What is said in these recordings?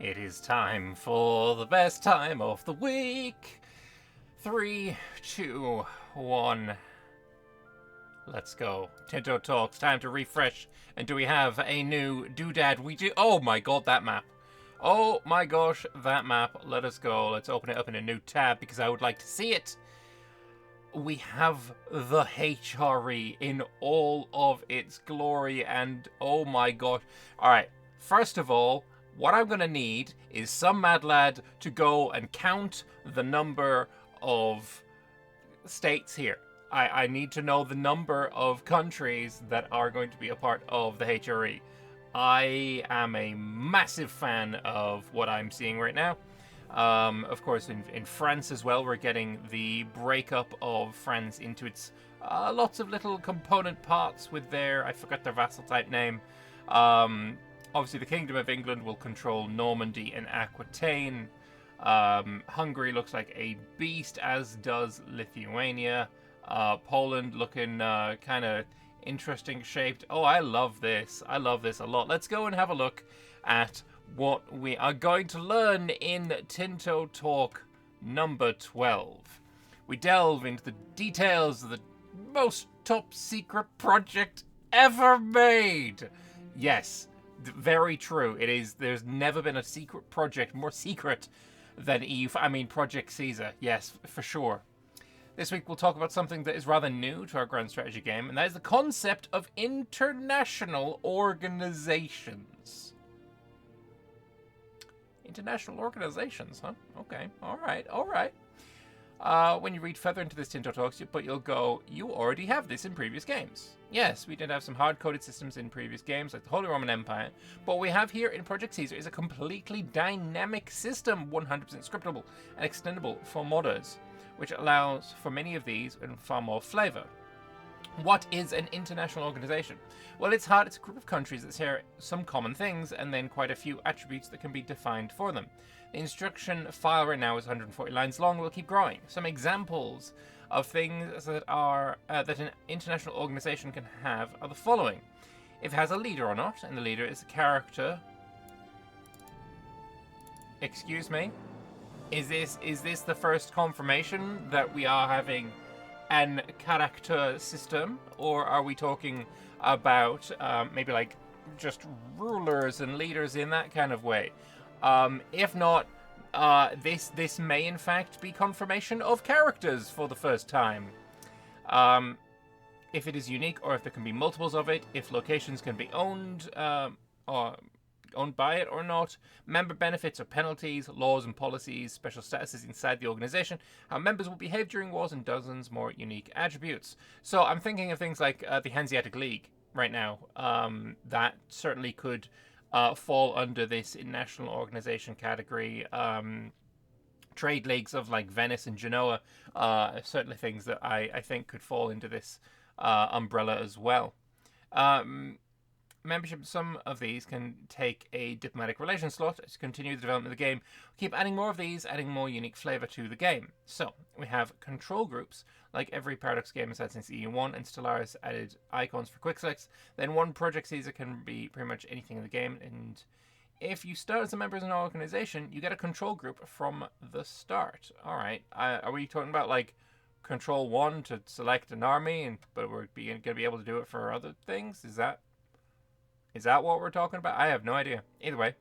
It is time for the best time of the week. 3, 2, 1. Let's go. Tinto Talks. Time to refresh. And do we have a new doodad? We do. Oh my god, that map. Oh my gosh, that map. Let us go. Let's open it up in a new tab because I would like to see it. We have the HRE in all of its glory, and oh my gosh. Alright, first of all, what I'm going to need is some mad lad to go and count the number of states here. I need to know the number of countries that are going to be a part of the HRE. I am a massive fan of what I'm seeing right now. Of course, in France as well, we're getting the breakup of France into its lots of little component parts with their, I forgot their vassal type name. Obviously, the Kingdom of England will control Normandy and Aquitaine. Hungary looks like a beast, as does Lithuania. Poland looking kind of interesting shaped. Oh, I love this. I love this a lot. Let's go and have a look at what we are going to learn in Tinto Talk number 12. We delve into the details of the most top secret project ever made. Yes, very true. It is. There's never been a secret project more secret than Project Caesar. Yes, for sure. This week we'll talk about something that is rather new to our grand strategy game, and that is the concept of international organizations. International organizations, huh? Okay, alright. When you read further into this Tinto Talks, you'll go, you already have this in previous games. Yes, we did have some hard-coded systems in previous games, like the Holy Roman Empire, but what we have here in Project Caesar is a completely dynamic system, 100% scriptable and extendable for modders, which allows for many of these and far more flavor. What is an international organization? Well, it's hard. It's a group of countries that share some common things and then quite a few attributes that can be defined for them. The instruction file right now is 140 lines long. We'll keep growing. Some examples of things that are that an international organization can have are the following: if it has a leader or not, and the leader is a character. Excuse me. Is this the first confirmation that we are having an character system, or are we talking about maybe like just rulers and leaders in that kind of way? If not, this may in fact be confirmation of characters for the first time. If it is unique, or if there can be multiples of it, if locations can be owned or owned by it or not, member benefits or penalties, laws and policies, special statuses inside the organization, how members will behave during wars, and dozens more unique attributes. So I'm thinking of things like the Hanseatic League right now. That certainly could fall under this international organization category. Trade leagues of like Venice and Genoa are certainly things that I think could fall into this umbrella as well. Membership, some of these can take a diplomatic relations slot to continue the development of the game. Keep adding more of these, adding more unique flavor to the game. So, we have control groups, like every Paradox game has had since EU1, and Stellaris added icons for quick selects. Then one Project Caesar can be pretty much anything in the game, and if you start as a member of an organization, you get a control group from the start. Alright, are we talking about like Control 1 to select an army, but we're going to be able to do it for other things? Is that what we're talking about? I have no idea. Either way,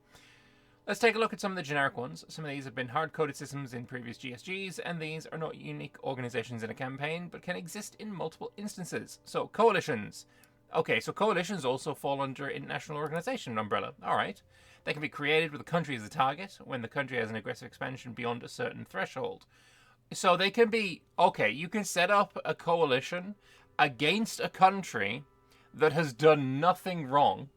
let's take a look at some of the generic ones. Some of these have been hard-coded systems in previous GSGs, and these are not unique organizations in a campaign, but can exist in multiple instances. So, coalitions. Okay, so coalitions also fall under international organization umbrella. Alright. They can be created with a country as a target when the country has an aggressive expansion beyond a certain threshold. So they can be, okay, you can set up a coalition against a country that has done nothing wrong.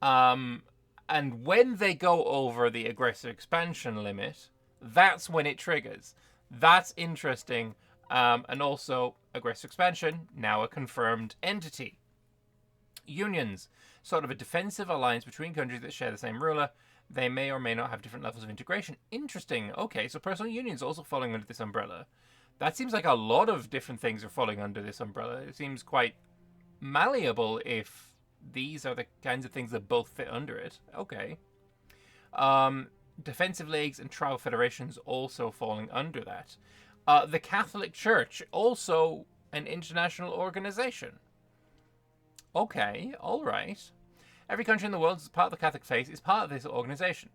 And when they go over the aggressive expansion limit, that's when it triggers. That's interesting. And also, aggressive expansion, now a confirmed entity. Unions, sort of a defensive alliance between countries that share the same ruler. They may or may not have different levels of integration. Interesting. Okay, so personal unions also falling under this umbrella. That seems like a lot of different things are falling under this umbrella. It seems quite malleable if these are the kinds of things that both fit under it. Okay. Defensive leagues and tribal federations also falling under that. The Catholic Church, also an international organization. Okay, alright. Every country in the world, as part of the Catholic faith, is part of this organization.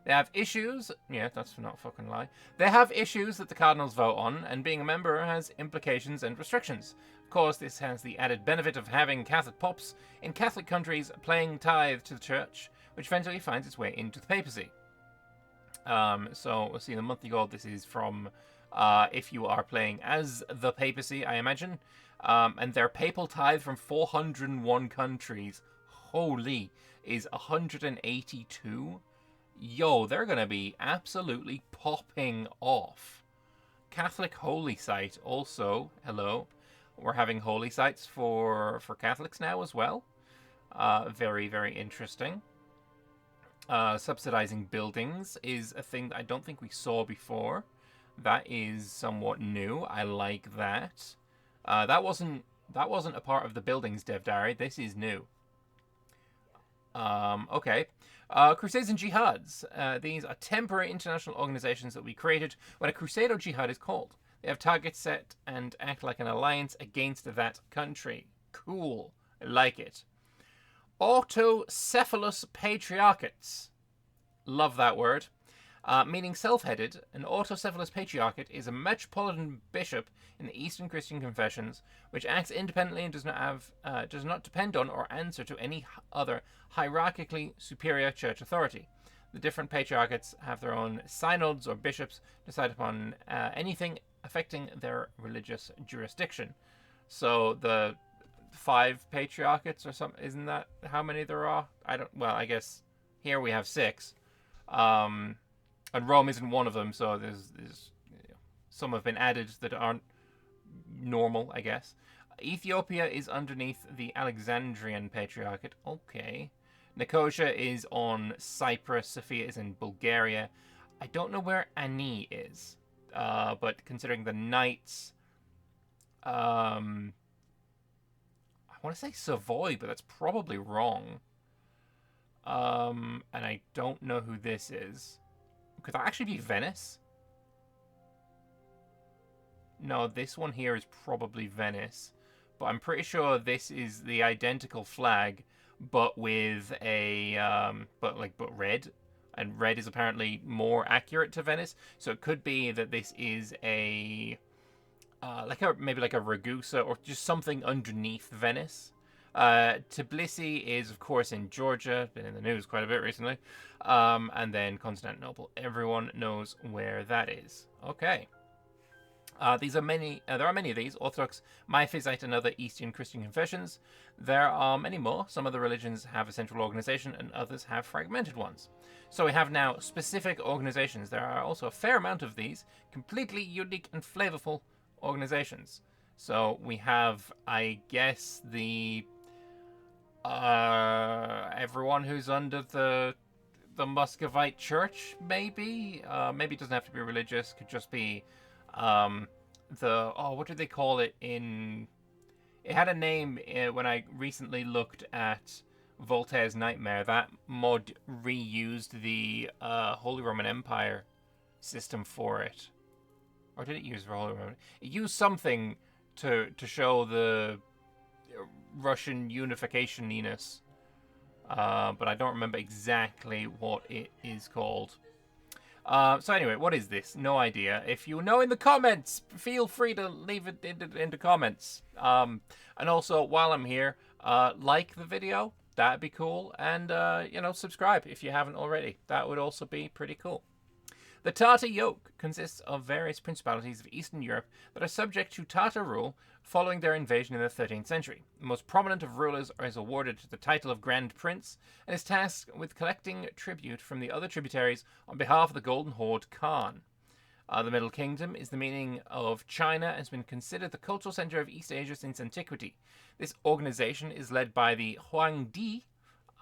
They have issues. Yeah, that's not a fucking lie. They have issues that the cardinals vote on, and being a member has implications and restrictions. Of course, this has the added benefit of having Catholic popes in Catholic countries paying tithe to the church, which eventually finds its way into the papacy. So we'll see the monthly goal. This is from if you are playing as the papacy, I imagine. And their papal tithe from 401 countries, holy, is 182. Yo, they're going to be absolutely popping off. Catholic Holy Site also, hello. We're having holy sites for Catholics now as well. Very, very interesting. Subsidizing buildings is a thing that I don't think we saw before. That is somewhat new. I like that. That wasn't a part of the buildings dev diary. This is new. Okay. Crusades and Jihads. These are temporary international organizations that we created when a crusade or jihad is called. They have targets set and act like an alliance against that country. Cool. I like it. Autocephalous patriarchates. Love that word. Meaning self-headed, an autocephalous patriarchate is a metropolitan bishop in the Eastern Christian confessions, which acts independently and does not depend on or answer to any other hierarchically superior church authority. The different patriarchates have their own synods or bishops decide upon anything affecting their religious jurisdiction. So the 5 patriarchates or something, isn't that how many there are? I guess here we have 6. And Rome isn't one of them, so there's some have been added that aren't normal, I guess. Ethiopia is underneath the Alexandrian Patriarchate. Okay. Nicosia is on Cyprus. Sofia is in Bulgaria. I don't know where Ani is, but considering the Knights, I want to say Savoy, but that's probably wrong. And I don't know who this is. Could that actually be Venice? No, this one here is probably Venice. But I'm pretty sure this is the identical flag, but with a, but red. And red is apparently more accurate to Venice. So it could be that this is maybe like a Ragusa or just something underneath Venice. Tbilisi is, of course, in Georgia. Been in the news quite a bit recently. And then Constantinople. Everyone knows where that is. Okay. There are many of these. Orthodox, Miaphysite, and other Eastern Christian confessions. There are many more. Some of the religions have a central organization, and others have fragmented ones. So we have now specific organizations. There are also a fair amount of these completely unique and flavorful organizations. So we have, I guess, the everyone who's under the Muscovite Church, maybe. Maybe it doesn't have to be religious. Could just be what did they call it in? It had a name when I recently looked at Voltaire's Nightmare. That mod reused the Holy Roman Empire system for it, or did it use for Holy Roman? It used something to show the Russian unification-iness, but I don't remember exactly what it is called. So anyway, what is this? No idea. If you know in the comments, feel free to leave it in the comments. And also, while I'm here, like the video. That'd be cool. And, subscribe if you haven't already. That would also be pretty cool. The Tartar yoke consists of various principalities of Eastern Europe that are subject to Tartar rule following their invasion in the 13th century. The most prominent of rulers is awarded the title of Grand Prince and is tasked with collecting tribute from the other tributaries on behalf of the Golden Horde Khan. The Middle Kingdom is the meaning of China and has been considered the cultural center of East Asia since antiquity. This organization is led by the Huangdi.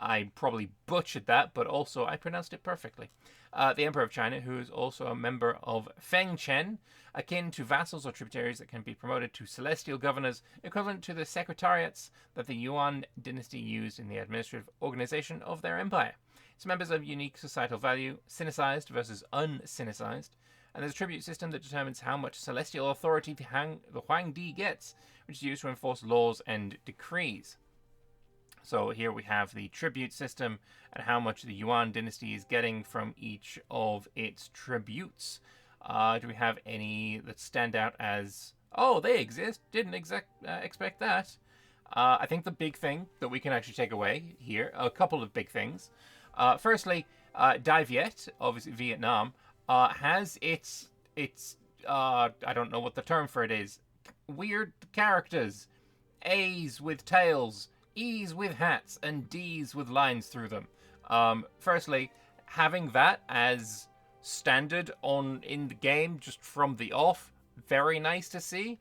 I probably butchered that, but also I pronounced it perfectly. The Emperor of China, who is also a member of Fengchen, akin to vassals or tributaries that can be promoted to celestial governors, equivalent to the secretariats that the Yuan dynasty used in the administrative organization of their empire. Its members have unique societal value, synicized versus unsynicized, and there's a tribute system that determines how much celestial authority the Huangdi gets, which is used to enforce laws and decrees. So here we have the tribute system and how much the Yuan dynasty is getting from each of its tributes. Do we have any that stand out as, oh, they exist? Didn't expect that. I think the big thing that we can actually take away here, a couple of big things. Firstly, Dai Viet, obviously Vietnam, has its I don't know what the term for it is, weird characters. A's with tails, E's with hats, and D's with lines through them. Firstly, having that as standard in the game just from the off, very nice to see.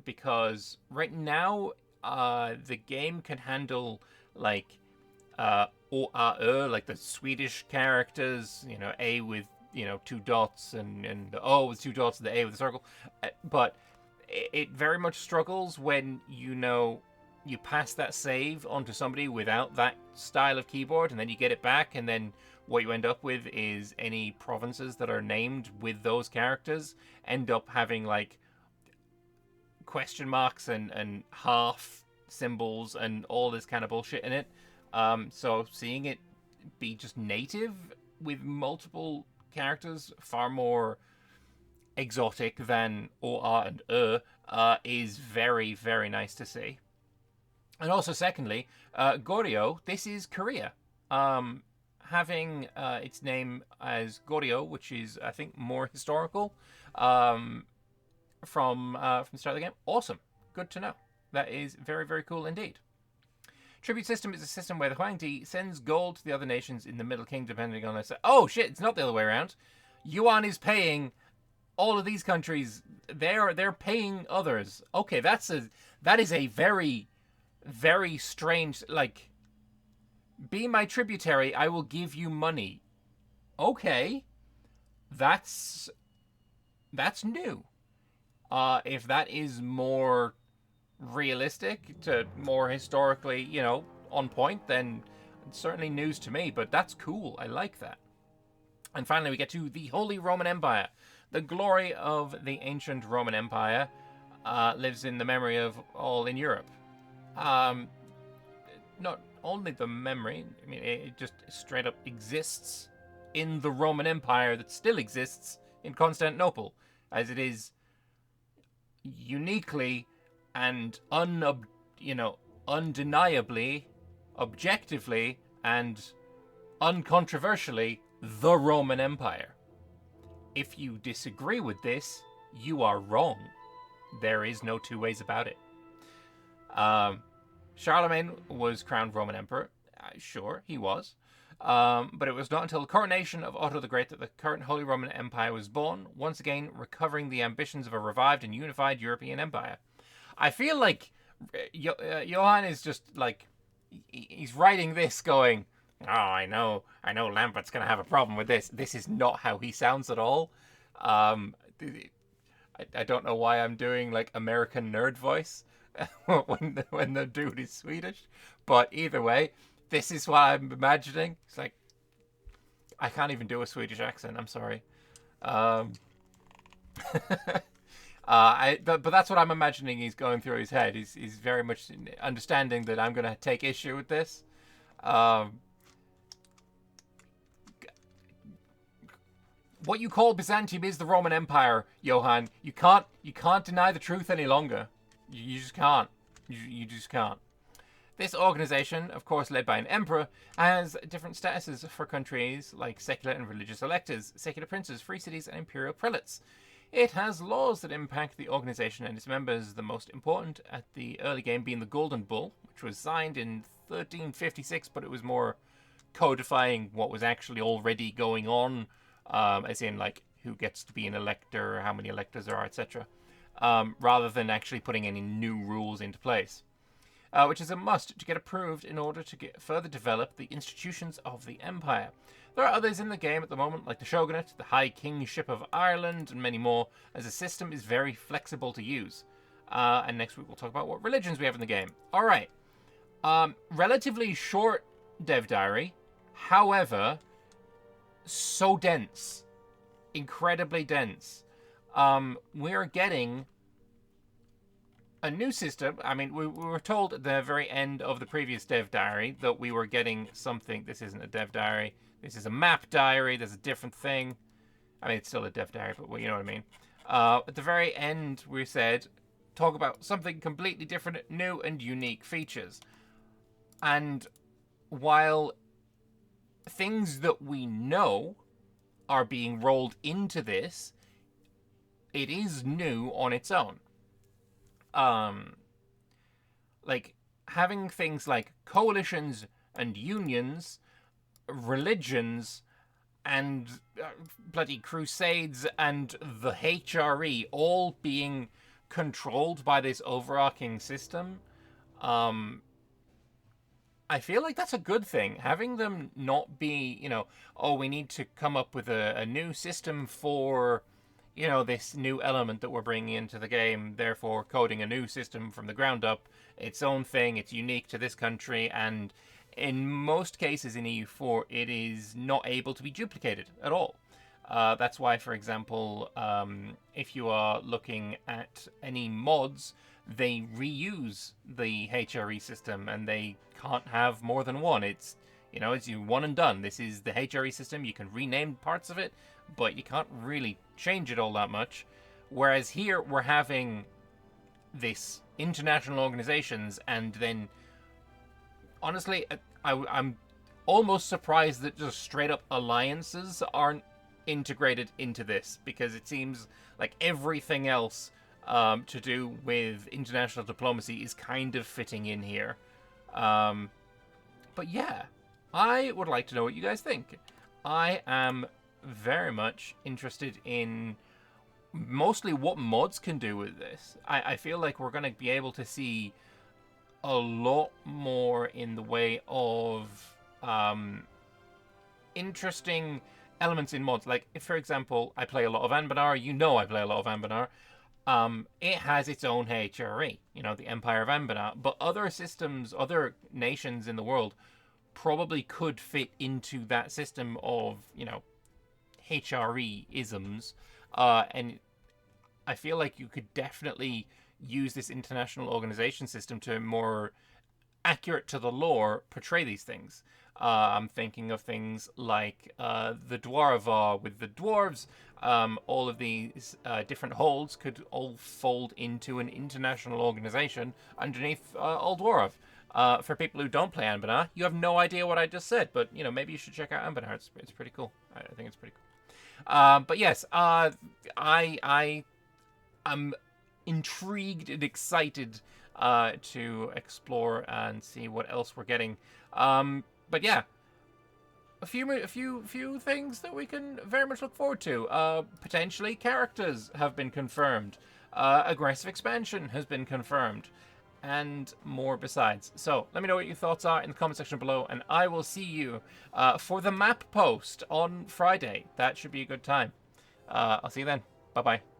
Because right now, the game can handle like like the Swedish characters, A with 2 dots and the O with 2 dots and the A with a circle, but it very much struggles when you pass that save onto somebody without that style of keyboard, and then you get it back, and then what you end up with is any provinces that are named with those characters end up having like question marks and half symbols and all this kind of bullshit in it. So seeing it be just native with multiple characters, far more exotic than OR and is very, very nice to see. And also, secondly, Goryeo, this is Korea. Having its name as Goryeo, which is, I think, more historical from the start of the game. Awesome. Good to know. That is very, very cool indeed. Tribute system is a system where the Huangdi sends gold to the other nations in the Middle Kingdom, depending on their... Oh, shit, it's not the other way around. Yuan is paying all of these countries. They're paying others. Okay, that is a very, very strange... Like, be my tributary, I will give you money. Okay. That's new. If that is more realistic, to more historically, on point, then it's certainly news to me, but that's cool. I like that. And finally, we get to the Holy Roman Empire. The glory of the ancient Roman Empire lives in the memory of all in Europe. Not only the memory, I mean, it just straight up exists in the Roman Empire that still exists in Constantinople, as it is uniquely and undeniably, objectively, and uncontroversially the Roman Empire. If you disagree with this, you are wrong. There is no two ways about it. Charlemagne was crowned Roman Emperor. Sure, he was. But it was not until the coronation of Otto the Great that the current Holy Roman Empire was born, once again recovering the ambitions of a revived and unified European empire. I feel like Johann is just like, he's writing this going, oh, I know Lambert's going to have a problem with this. This is not how he sounds at all. I don't know why I'm doing like American nerd voice when the dude is Swedish, but either way, this is what I'm imagining. It's like, I can't even do a Swedish accent. I'm sorry. But that's what I'm imagining he's going through his head. He's very much understanding that I'm going to take issue with this. What you call Byzantium is the Roman Empire, Johann. You can't deny the truth any longer. You just can't. You just can't. This organization, of course led by an emperor, has different statuses for countries like secular and religious electors, secular princes, free cities, and imperial prelates. It has laws that impact the organization and its members, the most important at the early game being the Golden Bull, which was signed in 1356, but it was more codifying what was actually already going on, as in like who gets to be an elector, how many electors there are, etc., rather than actually putting any new rules into place. Which is a must to get approved in order to further develop the institutions of the empire. There are others in the game at the moment, like the Shogunate, the High Kingship of Ireland, and many more, as the system is very flexible to use. And next week we'll talk about what religions we have in the game. Alright. Relatively short dev diary. However, so dense, incredibly dense. We're getting a new system. I mean, we were told at the very end of the previous dev diary that we were getting something. This isn't a dev diary. This is a map diary. There's a different thing. I mean, it's still a dev diary, but you know what I mean. At the very end, we said, talk about something completely different, new and unique features. And while things that we know are being rolled into this, it is new on its own. Like having things like coalitions and unions, religions, and bloody crusades and the HRE all being controlled by this overarching system. I feel like that's a good thing. Having them not be, oh, we need to come up with a new system for, this new element that we're bringing into the game, therefore coding a new system from the ground up, its own thing, it's unique to this country, and in most cases in EU4, it is not able to be duplicated at all. That's why, for example, if you are looking at any mods, they reuse the HRE system and they can't have more than one. It's you one and done. This is the HRE system. You can rename parts of it, but you can't really change it all that much. Whereas here we're having this international organizations, and then honestly, I'm almost surprised that just straight up alliances aren't integrated into this, because it seems like everything else to do with international diplomacy is kind of fitting in here. But yeah, I would like to know what you guys think. I am very much interested in mostly what mods can do with this. I feel like we're going to be able to see a lot more in the way of interesting elements in mods. Like, if, for example, I play a lot of Anbanar, I play a lot of Anbanar. It has its own HRE, the Empire of Anbanar. But other systems, other nations in the world probably could fit into that system of, HRE isms. And I feel like you could definitely use this international organization system to more accurate to the lore portray these things. I'm thinking of things like the Dwarvar with the dwarves. All of these different holds could all fold into an international organization underneath Old Dwarf. For people who don't play Anbanar, you have no idea what I just said, but maybe you should check out Anbanar. It's pretty cool. I think it's pretty cool. But yes, I'm intrigued and excited to explore and see what else we're getting. But yeah, a few things that we can very much look forward to. Potentially, characters have been confirmed. Aggressive expansion has been confirmed, and more besides. So let me know what your thoughts are in the comment section below, and I will see you for the map post on Friday. That should be a good time. I'll see you then. Bye bye.